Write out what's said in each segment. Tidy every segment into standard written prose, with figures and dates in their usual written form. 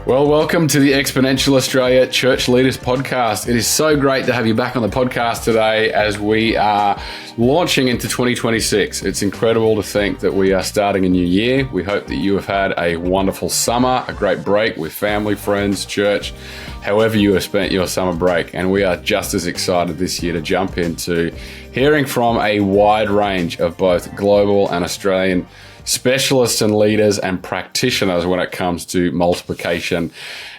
Well, welcome to the Exponential Australia Church Leaders Podcast. It is so great to have you back on the podcast today as we are launching into 2026. It's incredible to think that we are starting a new year. We hope that you have had a wonderful summer, a great break with family, friends, church, however you have spent your summer break. And we are just as excited this year to jump into hearing from a wide range of both global and Australian specialists and leaders and practitioners when it comes to multiplication.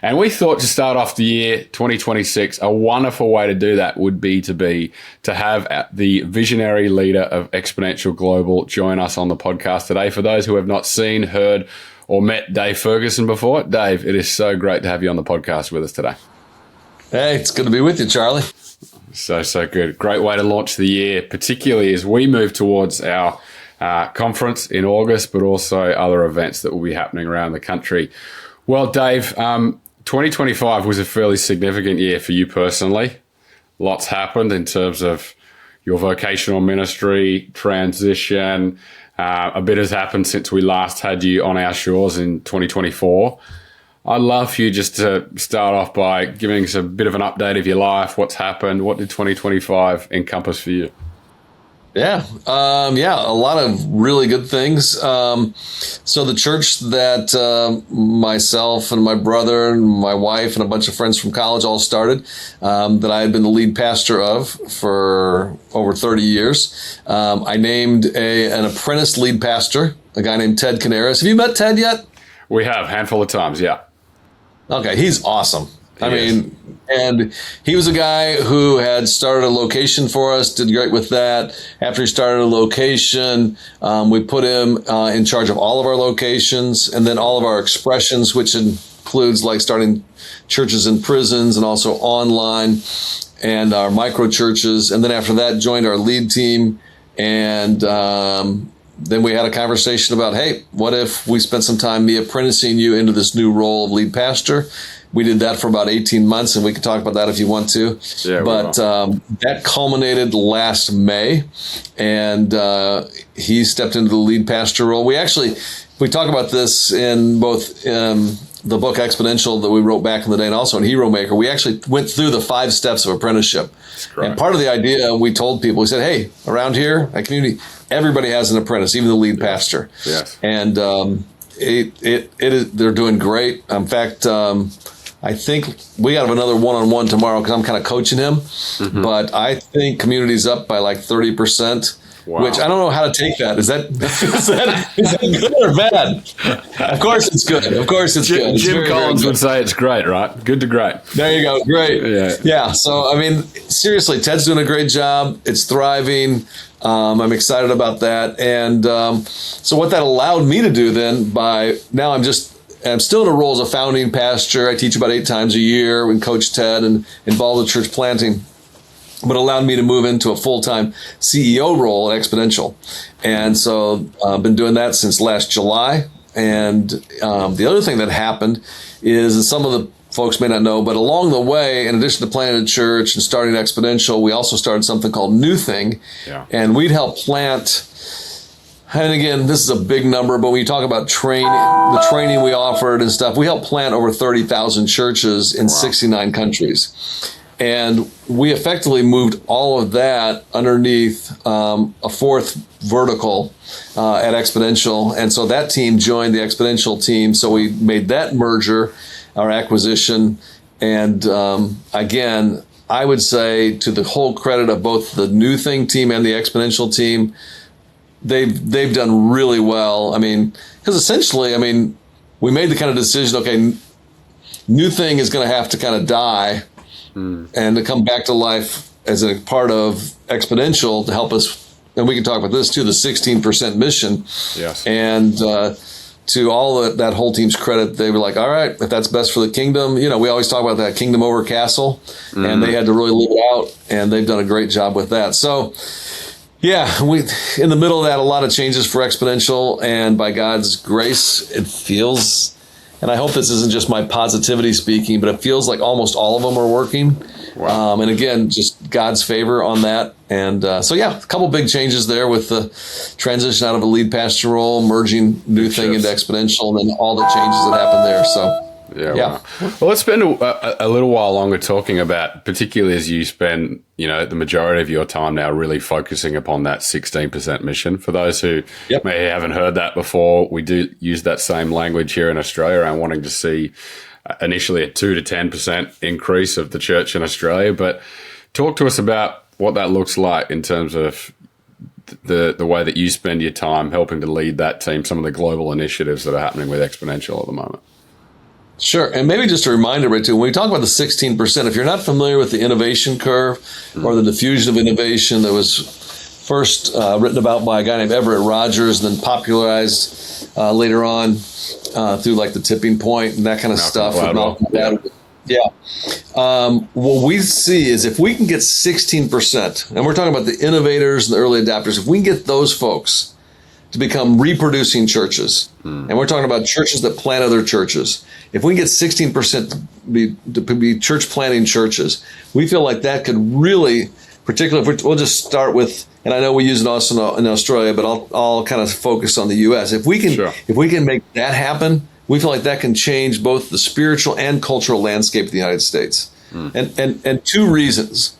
And we thought to start off the year 2026, a wonderful way to do that would be to have the visionary leader of Exponential Global join us on the podcast today. For those who have not seen, heard, or met Dave Ferguson before, Dave, it is so great to have you on the podcast with us today. Hey, it's good to be with you, Charlie. So good. Great way to launch the year, particularly as we move towards our conference in August, but also other events that will be happening around the country. Well, Dave, 2025 was a fairly significant year for you personally. Lots happened in terms of your vocational ministry, transition. A bit has happened since we last had you on our shores in 2024. I'd love for you just to start off by giving us a bit of an update of your life, what's happened, what did 2025 encompass for you? Yeah, a lot of really good things. So the church that myself and my brother and my wife and a bunch of friends from college all started, that I had been the lead pastor of for over 30 years, I named an apprentice lead pastor, a guy named Ted Canaris. Have you met Ted yet? We have, handful of times, yeah. Okay, he's awesome. And he was a guy who had started a location for us, did great with that. After he started a location, we put him in charge of all of our locations and then all of our expressions, which includes like starting churches in prisons and also online and our micro churches. And then after that, joined our lead team. And then we had a conversation about, hey, what if we spent some time me apprenticing you into this new role of lead pastor? We did that for about 18 months, and we can talk about that if you want to. Yeah, but that culminated last May, and he stepped into the lead pastor role. We talk about this in both the book Exponential that we wrote back in the day and also in Hero Maker. We actually went through the 5 steps of apprenticeship. And part of the idea, we told people, we said, hey, around here, at community, everybody has an apprentice, even the lead pastor. Yes. And it is, they're doing great. In fact, I think we have another one-on-one tomorrow because I'm kind of coaching him. Mm-hmm. But I think community's up by like 30%, wow. Which I don't know how to take that. Is that good or bad? Of course it's good. Of course it's good. It's Jim Collins would say it's great, right? Good to great. There you go. Great. Yeah. So, I mean, seriously, Ted's doing a great job. It's thriving. I'm excited about that. And so what that allowed me to do then I'm still in a role as a founding pastor. I teach about 8 times a year and coach Ted and involved in church planting, but allowed me to move into a full-time CEO role at Exponential. And so I've been doing that since last July. And the other thing that happened is, and some of the folks may not know, but along the way, in addition to planting a church and starting Exponential, we also started something called New Thing. Yeah. And we'd help plant. And again, this is a big number, but when you talk about the training we offered and stuff, we helped plant over 30,000 churches in 69 countries. And we effectively moved all of that underneath a 4th vertical at Exponential. And so that team joined the Exponential team. So we made that merger, our acquisition. And again, I would say to the whole credit of both the New Thing team and the Exponential team, they've done really well. I mean, because essentially, we made the kind of decision, okay, New Thing is going to have to kind of die and to come back to life as a part of Exponential to help us. And we can talk about this too, the 16% mission. Yes. And to all that whole team's credit, they were like, all right, if that's best for the kingdom, we always talk about that kingdom over castle, and they had to really live it out, and they've done a great job with that. So, yeah, we in the middle of that, a lot of changes for Exponential, and by God's grace, it feels, and I hope this isn't just my positivity speaking, but it feels like almost all of them are working. Wow. And again, just God's favor on that. And so, yeah, a couple big changes there with the transition out of a lead pastor role, merging New Thing into Exponential, and then all the changes that happened there. So Yeah. Wow. Well, let's spend a little while longer talking about, particularly as you spend, the majority of your time now really focusing upon that 16% mission. For those who may haven't heard that before, we do use that same language here in Australia and wanting to see initially a 2 to 10% increase of the church in Australia. But talk to us about what that looks like in terms of the way that you spend your time helping to lead that team, some of the global initiatives that are happening with Exponential at the moment. Sure. And maybe just a reminder, right, too, when we talk about the 16%, if you're not familiar with the innovation curve or the diffusion of innovation that was first written about by a guy named Everett Rogers and then popularized later on through like the tipping point and that kind of stuff. What we see is if we can get 16%, and we're talking about the innovators and the early adapters, if we can get those folks to become reproducing churches, and we're talking about churches that plant other churches, if we can get 16% to be church planting churches, we feel like that could really, particularly if we'll just start with, and I know we use it also in Australia, but I'll kind of focus on the U.S. If we can make that happen, we feel like that can change both the spiritual and cultural landscape of the United States. And two reasons.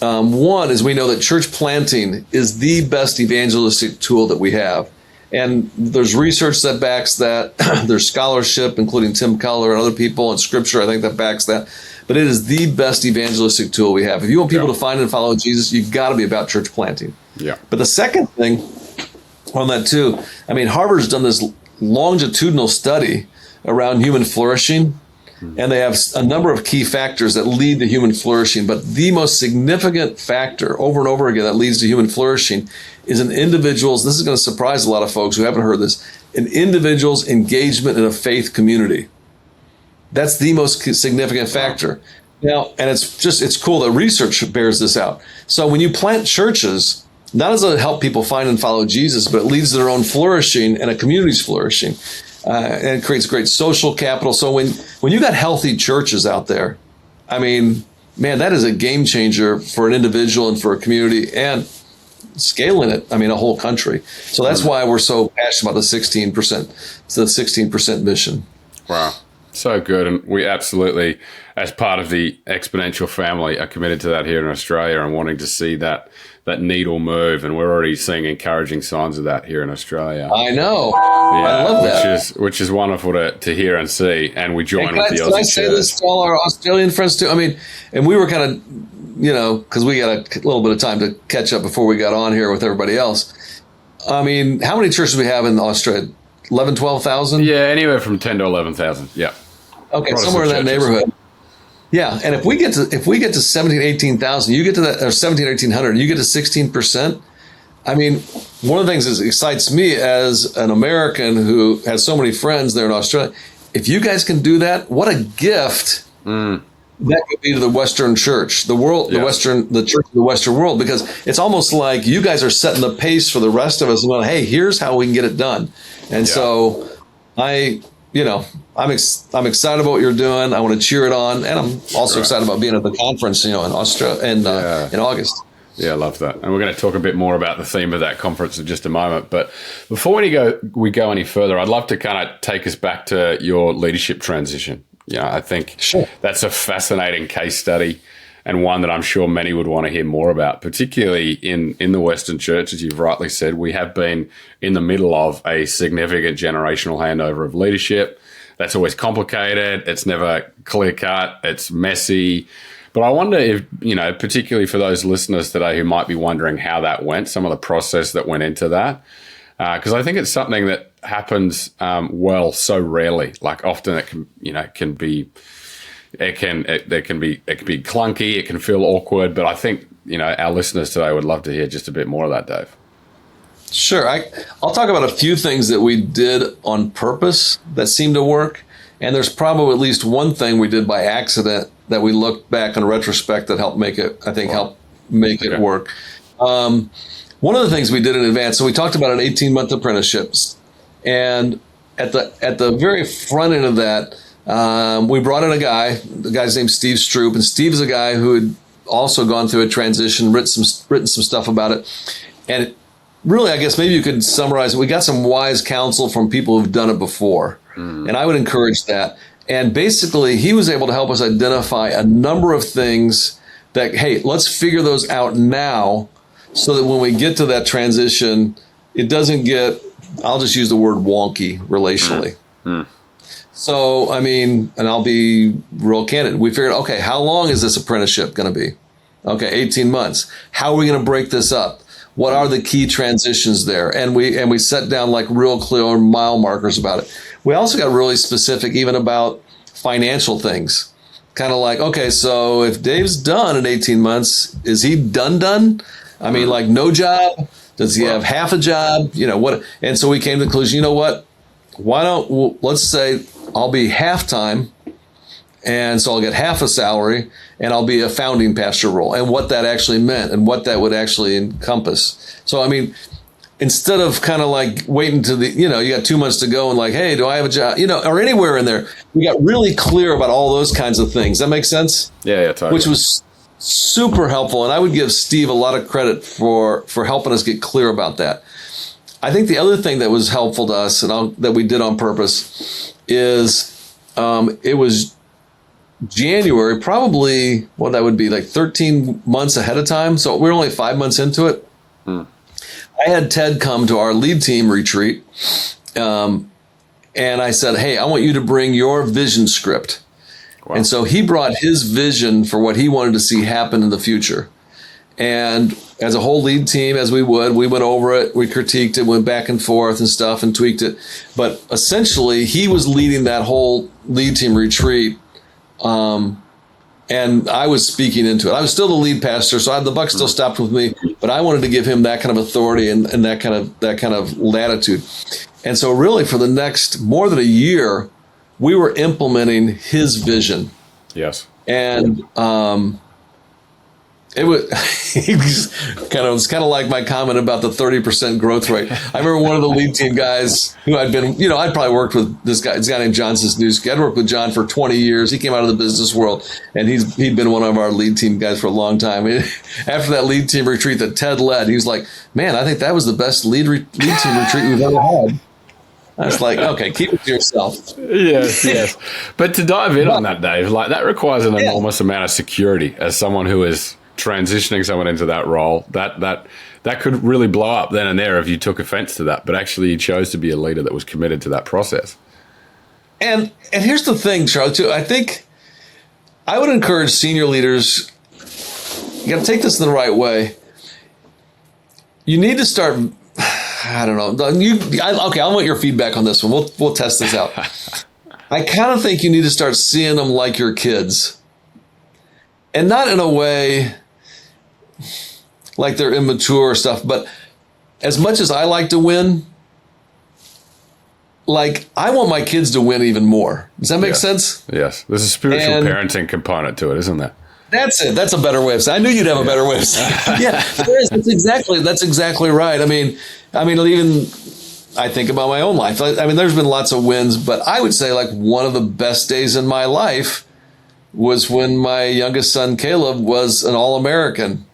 One is we know that church planting is the best evangelistic tool that we have. And there's research that backs that. There's scholarship, including Tim Keller and other people, and scripture, I think, that backs that. But it is the best evangelistic tool we have. If you want people to find and follow Jesus, you've got to be about church planting. Yeah. But the second thing on that, too, I mean, Harvard's done this longitudinal study around human flourishing, and they have a number of key factors that lead to human flourishing. But the most significant factor over and over again that leads to human flourishing is an individual's, this is going to surprise a lot of folks who haven't heard this, an individual's engagement in a faith community. That's the most significant factor. Now, and it's cool that research bears this out. So when you plant churches, not does it help people find and follow Jesus, but it leads to their own flourishing and a community's flourishing. And it creates great social capital. So when you got healthy churches out there, I mean, man, that is a game changer for an individual and for a community and scaling it, I mean, a whole country. So that's why we're so passionate about the 16%. It's the 16% mission. Wow. So good. And we absolutely, as part of the Exponential family, are committed to that here in Australia and wanting to see that needle move. And we're already seeing encouraging signs of that here in Australia. I know. I love that. Which is wonderful to hear and see. And we join with the Aussie church. Can I say this to all our Australian friends too? I mean, and we were kind of, because we got a little bit of time to catch up before we got on here with everybody else. I mean, how many churches do we have in Australia? 11, 12,000? Yeah, anywhere from 10 to 11,000. Yeah. Okay, somewhere in that neighborhood. Yeah, and if we get to 17, 18,000, you get to that, or 17, 1,800, you get to 16%. I mean, one of the things that excites me as an American who has so many friends there in Australia, if you guys can do that, what a gift that could be to the Western church, the world, the church of the Western world, because it's almost like you guys are setting the pace for the rest of us. Well, hey, here's how we can get it done. And so I'm excited about what you're doing. I want to cheer it on, and I'm also excited about being at the conference, in Australia in August. Yeah, I love that. And we're going to talk a bit more about the theme of that conference in just a moment. But before we go any further, I'd love to kind of take us back to your leadership transition. I think that's a fascinating case study and one that I'm sure many would want to hear more about, particularly in the Western church. As you've rightly said, we have been in the middle of a significant generational handover of leadership. That's always complicated. It's never clear cut. It's messy. But I wonder if, particularly for those listeners today who might be wondering how that went, some of the process that went into that, because I think it's something that happens so rarely. Like often it can be clunky. It can feel awkward. But I think our listeners today would love to hear just a bit more of that, Dave. Sure. I'll talk about a few things that we did on purpose that seemed to work. And there's probably at least one thing we did by accident that we looked back in retrospect that helped make it, it work. One of the things we did in advance, so we talked about an 18-month apprenticeships. And at the very front end of that, we brought in a guy. The guy's named Steve Stroop. And Steve's a guy who had also gone through a transition, written some stuff about it. And really, I guess maybe you could summarize it. We got some wise counsel from people who've done it before. And I would encourage that. And basically, he was able to help us identify a number of things that, hey, let's figure those out now so that when we get to that transition, it doesn't get, I'll just use the word wonky relationally. So, I mean, and I'll be real candid. We figured, okay, how long is this apprenticeship going to be? Okay, 18 months. How are we going to break this up? What are the key transitions there? And we set down like real clear mile markers about it. We also got really specific even about financial things. Kind of like, okay, so if Dave's done in 18 months, is he done? I mean, like no job? Does he have half a job? You know, what? And so we came to the conclusion, you know what? Let's say I'll be half-time, and so I'll get half a salary, and I'll be a founding pastor role, and what that actually meant and what that would actually encompass. So, I mean, instead of kind of like waiting to you got 2 months to go and like, hey, do I have a job? Or anywhere in there, we got really clear about all those kinds of things. That makes sense? Yeah, totally. Which was super helpful, and I would give Steve a lot of credit for helping us get clear about that. I think the other thing that was helpful to us and that we did on purpose is it was January, probably what that would be like 13 months ahead of time. So we're only 5 months into it. I had Ted come to our lead team retreat. And I said, hey, I want you to bring your vision script. Wow. And so he brought his vision for what he wanted to see happen in the future. And as a whole lead team, as we went over it, we critiqued it, went back and forth and stuff and tweaked it. But essentially, he was leading that whole lead team retreat. And I was speaking into it. I was still the lead pastor, so the buck still stopped with me, but I wanted to give him that kind of authority and that kind of latitude. And so really for the next more than a year, we were implementing his vision. Yes. And it was kind of like my comment about the 30% growth rate. I remember one of the lead team guys who I'd probably worked with this guy named John Cisniewski. I'd worked with John for 20 years. He came out of the business world, and he'd been one of our lead team guys for a long time. After that lead team retreat that Ted led, he was like, man, I think that was the best lead team retreat we've ever had. I was like, okay, keep it to yourself. Yes. But to dive in on that, Dave, like that requires an enormous amount of security as someone who is transitioning someone into that role. That could really blow up then and there if you took offense to that. But actually, you chose to be a leader that was committed to that process. And here's the thing, Charlie, too. I think I would encourage senior leaders, you got to take this in the right way. You need to start, I don't know. I want your feedback on this one. We'll test this out. I kind of think you need to start seeing them like your kids. And not in a way like they're immature or stuff, but as much as I like to win, like I want my kids to win even more. Does that make sense? Yes. There's a spiritual parenting component to it, isn't there? That's it. That's a better way of saying. I knew you'd have a better way of saying. Yeah, there is. That's exactly right. I mean, even I think about my own life. I mean, there's been lots of wins, but I would say like one of the best days in my life was when my youngest son Caleb was an All-American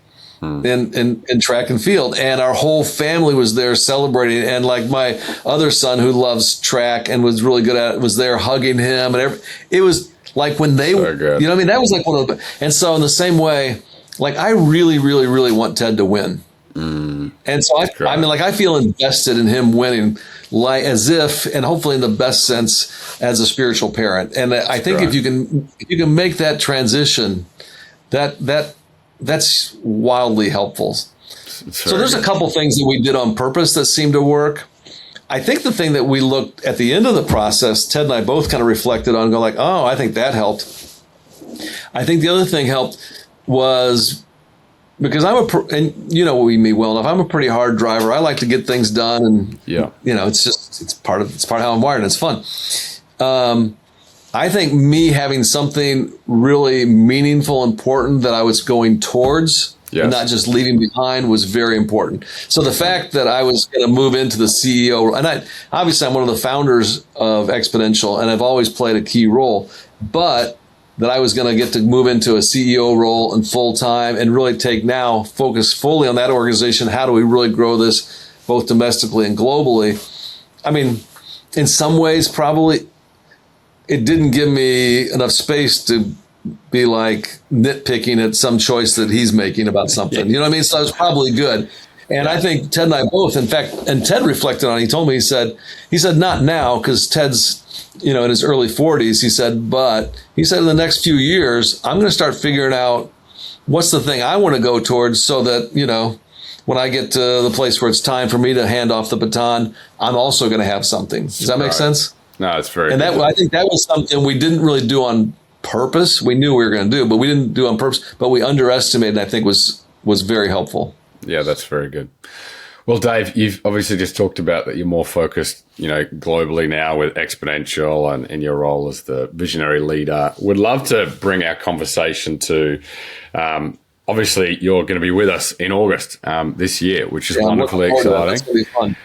in track and field, and our whole family was there celebrating. And like my other son who loves track and was really good at it was there hugging him, and it was like when they, you know what I mean? That was like one of the, and so in the same way, like I really, really, really want Ted to win. And so I mean, like I feel invested in him winning, like as if, and hopefully in the best sense as a spiritual parent. And I think if you can make that transition, that's wildly helpful. So there's a couple things that we did on purpose that seemed to work. I think the thing that we looked at the end of the process, Ted and I both kind of reflected on and go like, oh, I think that helped. I think the other thing helped was because and you know me well enough, I'm a pretty hard driver. I like to get things done, and it's part of how I'm wired, and it's fun. I think me having something really meaningful, important that I was going towards, and not just leaving behind, was very important. So the fact that I was going to move into the CEO, and obviously I'm one of the founders of Exponential, and I've always played a key role, but that I was going to get to move into a CEO role and full time and really focus fully on that organization. How do we really grow this both domestically and globally? I mean, in some ways, probably it didn't give me enough space to be like nitpicking at some choice that he's making about something. You know what I mean? So it was probably good. And I think Ted and I both, in fact, and Ted reflected on it. He told me, he said, not now, because Ted's, in his early 40s. He said, but he said, in the next few years, I'm going to start figuring out what's the thing I want to go towards so that, when I get to the place where it's time for me to hand off the baton, I'm also going to have something. Does that make sense? No, it's very And good. I think that was something we didn't really do on purpose. We knew we were going to do, but we didn't do it on purpose. But we underestimated, and I think was very helpful. Yeah, that's very good. Well, Dave, you've obviously just talked about that you're more focused, globally now with Exponential and in your role as the visionary leader. Would love to bring our conversation to, obviously, you're going to be with us in August this year, which is wonderfully exciting. That's going to be fun.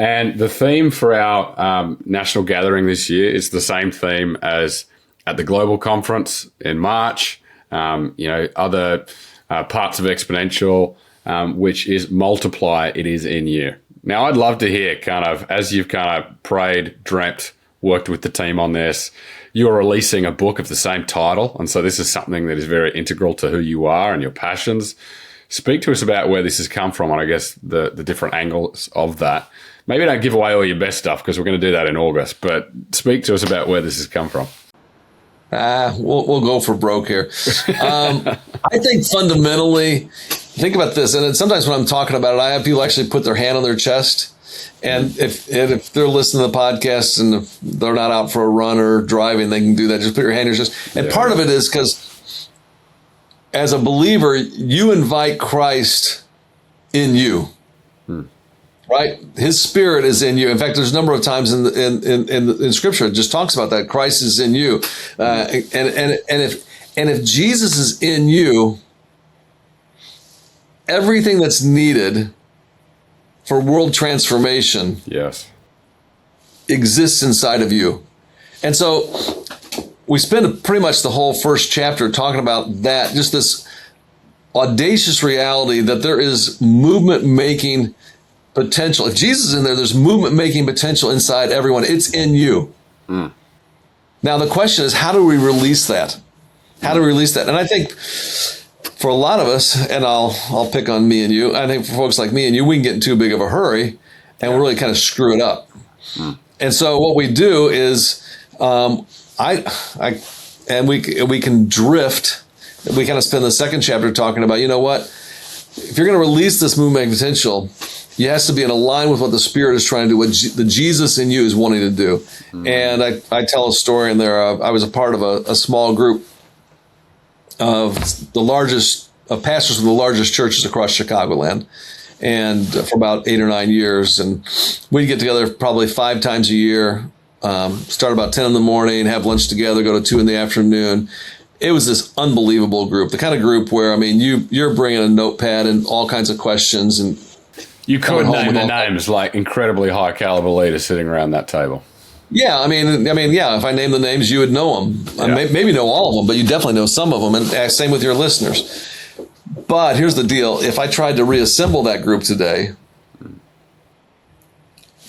And the theme for our national gathering this year is the same theme as at the Global Conference in March, other parts of Exponential, which is Multiplier, it is in you. Now, I'd love to hear kind of, as you've kind of prayed, dreamt, worked with the team on this, you're releasing a book of the same title. And so this is something that is very integral to who you are and your passions. Speak to us about where this has come from and I guess the different angles of that. Maybe don't give away all your best stuff because we're going to do that in August, but speak to us about where this has come from. We'll go for broke here. I think fundamentally, think about this, and sometimes when I'm talking about it, I have people actually put their hand on their chest, and if they're listening to the podcast and if they're not out for a run or driving, they can do that. Just put your hand on your chest. And part of it is because as a believer, you invite Christ in you. Right? His Spirit is in you. In fact, there's a number of times in Scripture it just talks about that. Christ is in you. And if Jesus is in you, everything that's needed for world transformation exists inside of you. And so we spend pretty much the whole first chapter talking about that, just this audacious reality that there is movement-making potential. If Jesus is in there, there's movement-making potential inside everyone. It's in you. Now, the question is, how do we release that? How do we release that? And I think for a lot of us, and I'll pick on me and you, I think for folks like me and you, we can get in too big of a hurry and really kind of screw it up. And so what we do is we can drift. We kind of spend the second chapter talking about, if you're going to release this movement potential, you has to be in line with what the Spirit is trying to do, what the Jesus in you is wanting to do. And I tell a story in there. I was a part of a small group of pastors from the largest churches across Chicagoland, and for about 8 or 9 years. And we'd get together probably 5 times a year, start about 10 in the morning, have lunch together, go to 2 in the afternoon. It was this unbelievable group, the kind of group where, you're bringing a notepad and all kinds of questions. And you could name the names, like incredibly high caliber leaders sitting around that table. Yeah, if I name the names, you would know them. Maybe know all of them, but you definitely know some of them. And same with your listeners. But here's the deal. If I tried to reassemble that group today,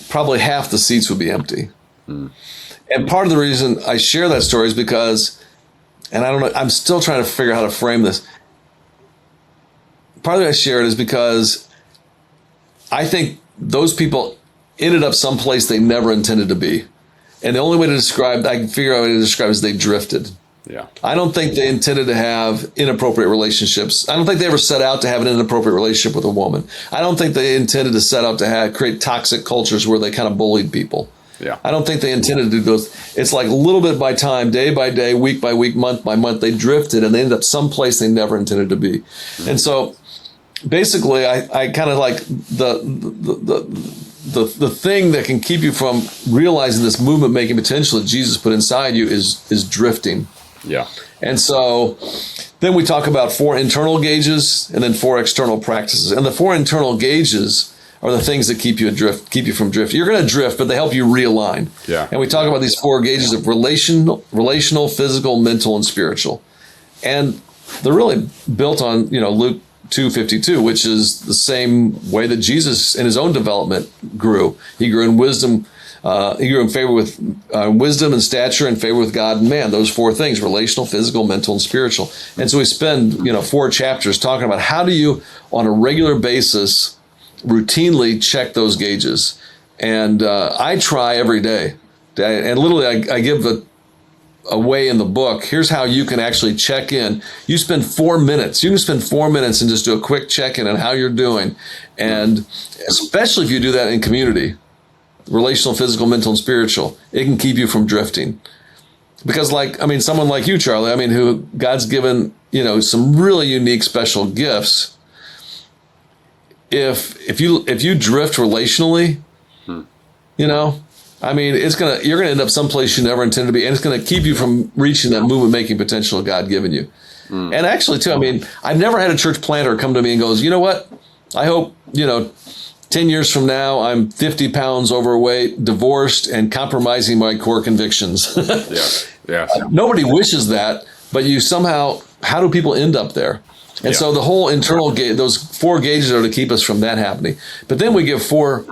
probably half the seats would be empty. And part of the reason I share that story is because, and I don't know, I'm still trying to figure out how to frame this. Part of the reason I share it is because I think those people ended up someplace they never intended to be. And the only way to describe, I can figure out a way to describe is they drifted. Yeah. I don't think they intended to have inappropriate relationships. I don't think they ever set out to have an inappropriate relationship with a woman. I don't think they intended to set out to create toxic cultures where they kind of bullied people. Yeah. I don't think they intended to do those. It's like little bit by time, day by day, week by week, month by month, they drifted and they ended up someplace they never intended to be. And so basically I kind of like the thing that can keep you from realizing this movement making potential that Jesus put inside you is drifting. Yeah. And so then we talk about 4 internal gauges and then 4 external practices. And the 4 internal gauges are the things that keep you from drifting. You're going to drift, but they help you realign. Yeah. And we talk about these 4 gauges of relational, physical, mental, and spiritual. And they're really built on, Luke 2:52, which is the same way that Jesus in his own development grew. He grew in wisdom, He grew in favor with wisdom and stature and favor with God and man. Those four things: relational, physical, mental, and spiritual. And so we spend 4 chapters talking about how do you, on a regular basis, routinely check those gauges. And I try every day. And literally, I give a way in the book. Here's how you can actually check in. You spend 4 minutes. You can spend 4 minutes and just do a quick check-in on how you're doing. And especially if you do that in community, relational, physical, mental, and spiritual, it can keep you from drifting. Because someone like you, Charlie, who God's given, some really unique, special gifts. If you drift relationally, you're gonna end up someplace you never intended to be, and it's gonna keep you from reaching that movement making potential God given you. And actually, too, I've never had a church planter come to me and goes, you know what? I hope 10 years from now I'm 50 pounds overweight, divorced, and compromising my core convictions. Yeah. Nobody wishes that, but you somehow. How do people end up there? And so the whole internal gauge, those 4 gauges are to keep us from that happening. But then we give 4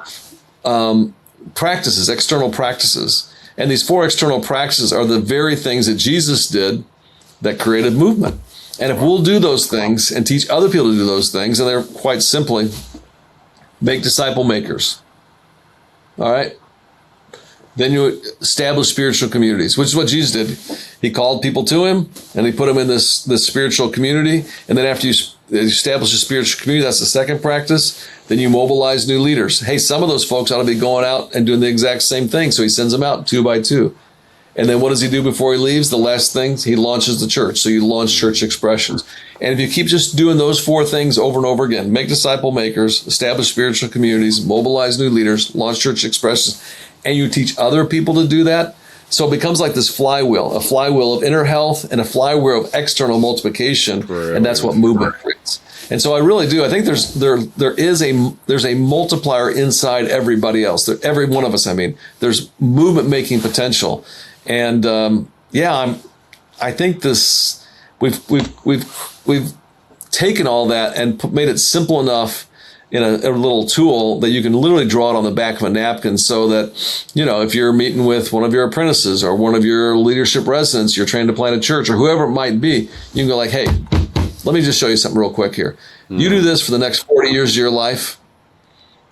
practices, external practices. And these 4 external practices are the very things that Jesus did that created movement. And if we'll do those things and teach other people to do those things, and they're quite simply, make disciple makers. All right? Then you establish spiritual communities, which is what Jesus did. He called people to him, and he put them in this spiritual community. And then after you establish a spiritual community, that's the second practice. Then you mobilize new leaders. Hey, some of those folks ought to be going out and doing the exact same thing. So he sends them out 2 by 2. And then what does he do before he leaves? The last thing, he launches the church. So you launch church expressions. And if you keep just doing those 4 things over and over again, make disciple makers, establish spiritual communities, mobilize new leaders, launch church expressions, and you teach other people to do that, so it becomes like this flywheel, a flywheel of inner health and a flywheel of external multiplication. And that's what movement creates. And so I really do. I think there's a multiplier inside everybody else. Every one of us. There's movement making potential. And I think this we've taken all that and made it simple enough in a little tool that you can literally draw it on the back of a napkin, so that if you're meeting with one of your apprentices or one of your leadership residents, you're trying to plant a church or whoever it might be, you can go like, hey, let me just show you something real quick here. You do this for the next 40 years of your life.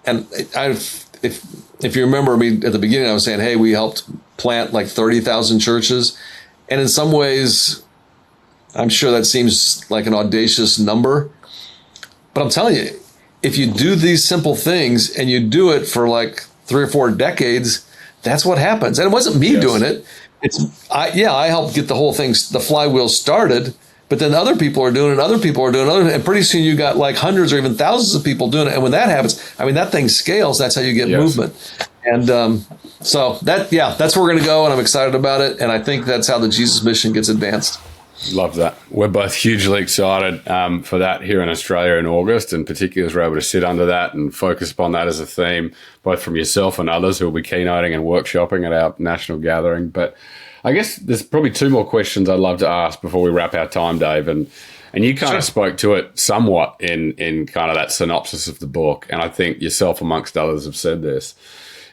And if you remember me at the beginning, I was saying, hey, we helped plant like 30,000 churches. And in some ways, I'm sure that seems like an audacious number. But I'm telling you, if you do these simple things and you do it for like 3 or 4 decades, that's what happens. And it wasn't me doing it. I helped get the whole thing, the flywheel started, but then other people are doing it, other people are doing it, and pretty soon you got like hundreds or even thousands of people doing it. And when that happens, that thing scales. That's how you get movement. And so that's where we're going to go, and I'm excited about it. And I think that's how the Jesus mission gets advanced. Love that. We're both hugely excited for that here in Australia in August, and particularly as we're able to sit under that and focus upon that as a theme, both from yourself and others who will be keynoting and workshopping at our national gathering. But I guess there's probably 2 more questions I'd love to ask before we wrap our time, Dave. And you kind of spoke to it somewhat in kind of that synopsis of the book, and I think yourself amongst others have said this,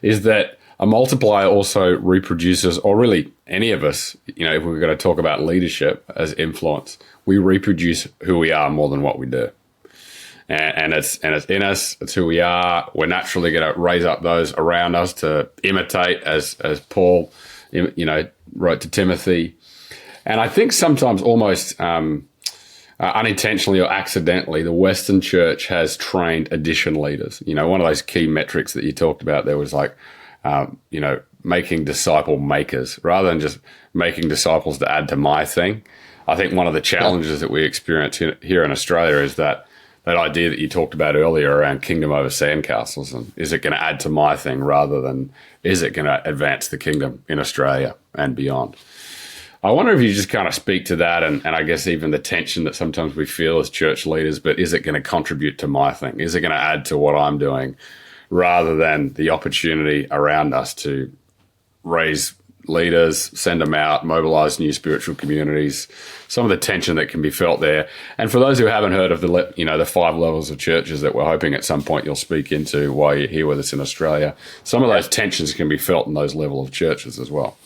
is that a multiplier also reproduces, or really any of us, if we're going to talk about leadership as influence, we reproduce who we are more than what we do. And it's in us, it's who we are. We're naturally going to raise up those around us to imitate, as Paul, wrote to Timothy. And I think sometimes almost unintentionally or accidentally, the Western church has trained addition leaders. One of those key metrics that you talked about there was like, making disciple makers rather than just making disciples to add to my thing. I think one of the challenges that we experience here in Australia is that idea that you talked about earlier around kingdom over sandcastles, and is it going to add to my thing rather than is it going to advance the kingdom in Australia and beyond? I wonder if you just kind of speak to that and I guess even the tension that sometimes we feel as church leaders, but is it going to contribute to my thing? Is it going to add to what I'm doing rather than the opportunity around us to raise leaders, send them out, mobilize new spiritual communities, some of the tension that can be felt there. And for those who haven't heard of the 5 levels of churches that we're hoping at some point you'll speak into while you're here with us in Australia, some of those tensions can be felt in those level of churches as well.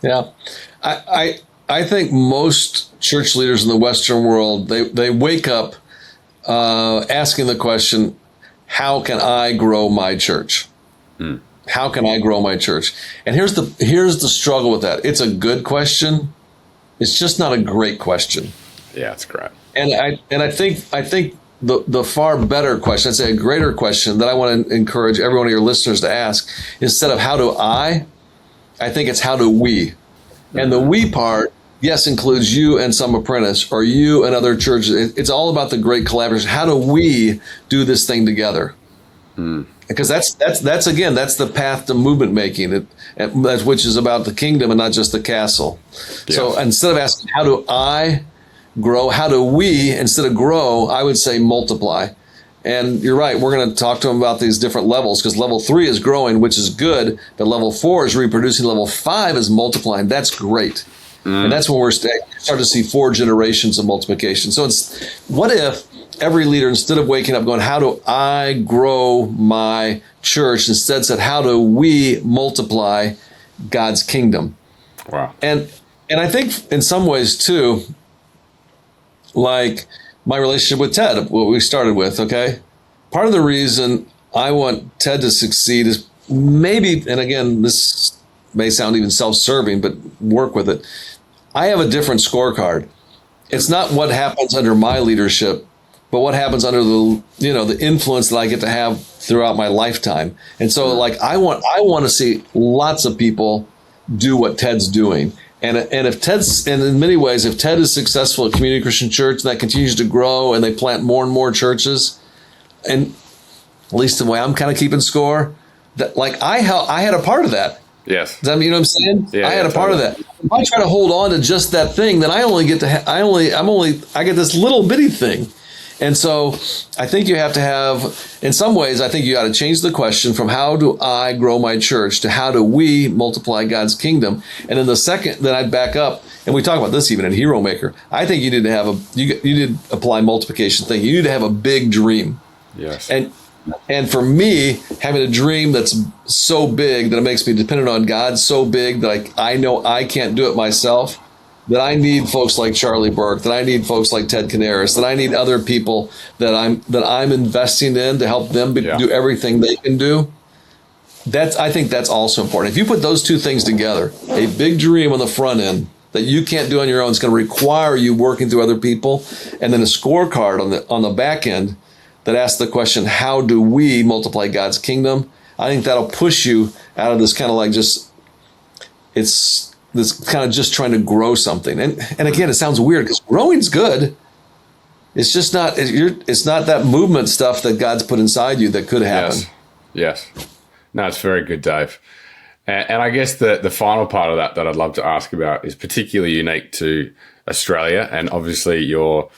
Yeah. I think most church leaders in the Western world, they wake up asking the question, how can I grow my church? How can I grow my church? And here's the struggle with that. It's a good question. It's just not a great question. Yeah, it's great. And I think the far better question, I'd say a greater question that I want to encourage every one of your listeners to ask, instead of how do I think it's how do we? And the we part, yes, includes you and some apprentice or you and other churches. It's all about the great collaboration. How do we do this thing together? Because that's the path to movement making, which is about the kingdom and not just the castle. Yeah. So instead of asking, how do I grow? How do we, instead of grow, I would say multiply. And you're right, we're going to talk to them about these different levels, because level 3 is growing, which is good, but level 4 is reproducing, level 5 is multiplying. That's great. And that's when we're starting to see 4 generations of multiplication. So what if every leader, instead of waking up going, how do I grow my church, instead said, how do we multiply God's kingdom? Wow. And I think in some ways too, like my relationship with Ted, what we started with, okay? Part of the reason I want Ted to succeed is maybe, and again, this may sound even self-serving, but work with it. I have a different scorecard. It's not what happens under my leadership, but what happens under the influence that I get to have throughout my lifetime. And so I want to see lots of people do what Ted's doing. And in many ways, if Ted is successful at Community Christian Church and that continues to grow and they plant more and more churches, and at least the way I'm kind of keeping score, that I had a part of that. Yes. Does that mean, you know what I'm saying? Yeah, I had a part of that. If I try to hold on to just that thing, then I only get to I get this little bitty thing. And so I think you have to have, in some ways, I think you got to change the question from how do I grow my church to how do we multiply God's kingdom? And then the second, then I'd back up, and we talk about this even in Hero Maker. I think you need to have you need to apply multiplication thing. You need to have a big dream. Yes. And for me, having a dream that's so big that it makes me dependent on God, so big that I know I can't do it myself, that I need folks like Charlie Burke, that I need folks like Ted Canaris, that I need other people that I'm investing in to help them do everything they can do. I think that's also important. If you put those two things together, a big dream on the front end that you can't do on your own, it's going to require you working through other people, and then a scorecard on the back end that asks the question, how do we multiply God's kingdom? I think that'll push you out of this kind of this kind of just trying to grow something. And again, it sounds weird because growing's good. It's just not, it's not that movement stuff that God's put inside you that could happen. Yes. No, it's very good, Dave. And I guess the final part of that I'd love to ask about is particularly unique to Australia. And obviously you're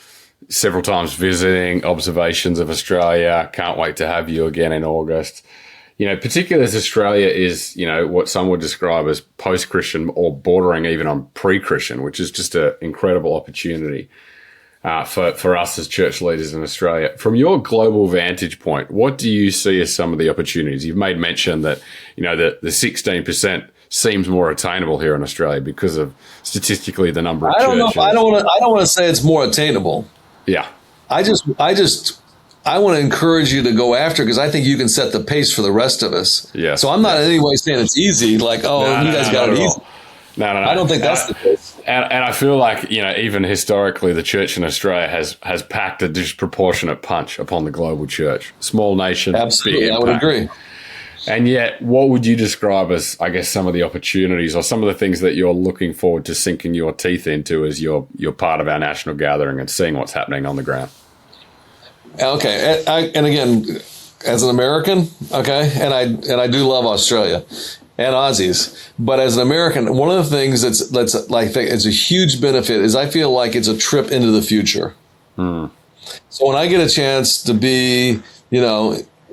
several times visiting, observations of Australia. Can't wait to have you again in August. Particularly as Australia is, what some would describe as post-Christian or bordering even on pre-Christian, which is just an incredible opportunity for us as church leaders in Australia. From your global vantage point, what do you see as some of the opportunities? You've made mention that, the 16% seems more attainable here in Australia because of statistically the number of churches. I don't want to say it's more attainable. Yeah. I want to encourage you to go after, because I think you can set the pace for the rest of us. Yeah. So I'm not in any way saying it's easy, you guys got it easy. No. I don't think that's the case. And I feel like, even historically, the church in Australia has packed a disproportionate punch upon the global church. Small nation. Absolutely, I would agree. And yet, what would you describe as, I guess, some of the opportunities or some of the things that you're looking forward to sinking your teeth into as you're part of our national gathering and seeing what's happening on the ground? Okay, and again, as an American, okay, and I do love Australia and Aussies, but as an American, one of the things that's like it's a huge benefit is I feel like it's a trip into the future. So when I get a chance to be,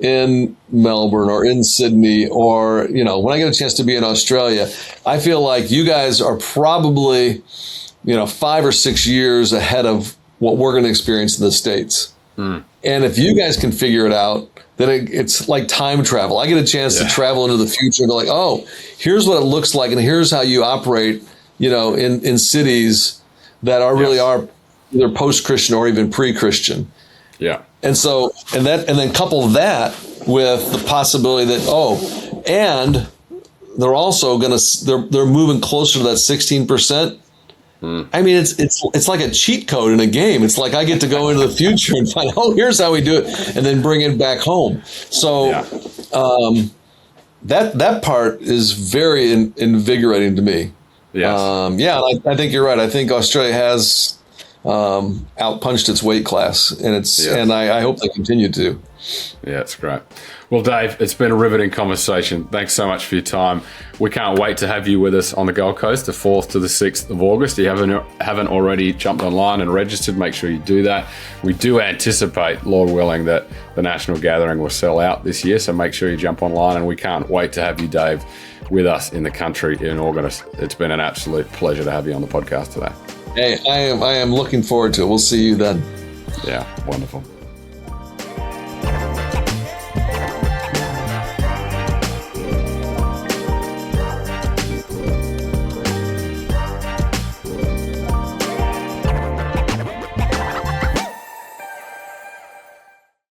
in Melbourne or in Sydney, or, when I get a chance to be in Australia, I feel like you guys are probably, 5 or 6 years ahead of what we're going to experience in the States. And if you guys can figure it out, then it's like time travel. I get a chance to travel into the future and go like, oh, here's what it looks like, and here's how you operate, in cities that are really are either post-Christian or even pre-Christian. Yeah. And so, and then couple that with the possibility that, and they're also they're moving closer to that 16%. I mean, it's like a cheat code in a game. It's like I get to go into the future and find, here's how we do it, and then bring it back home. So that part is very invigorating to me. Yes. I think you're right. I think Australia has outpunched its weight class, and and I hope they continue to. Yeah, it's great. Well, Dave, it's been a riveting conversation. Thanks so much for your time. We can't wait to have you with us on the Gold Coast, the 4th to the 6th of August. If you haven't already jumped online and registered, make sure you do that. We do anticipate, Lord willing, that the national gathering will sell out this year, so make sure you jump online, and we can't wait to have you, Dave, with us in the country in August. It's been an absolute pleasure to have you on the podcast today. Hey, I am looking forward to it. We'll see you then. Yeah, wonderful.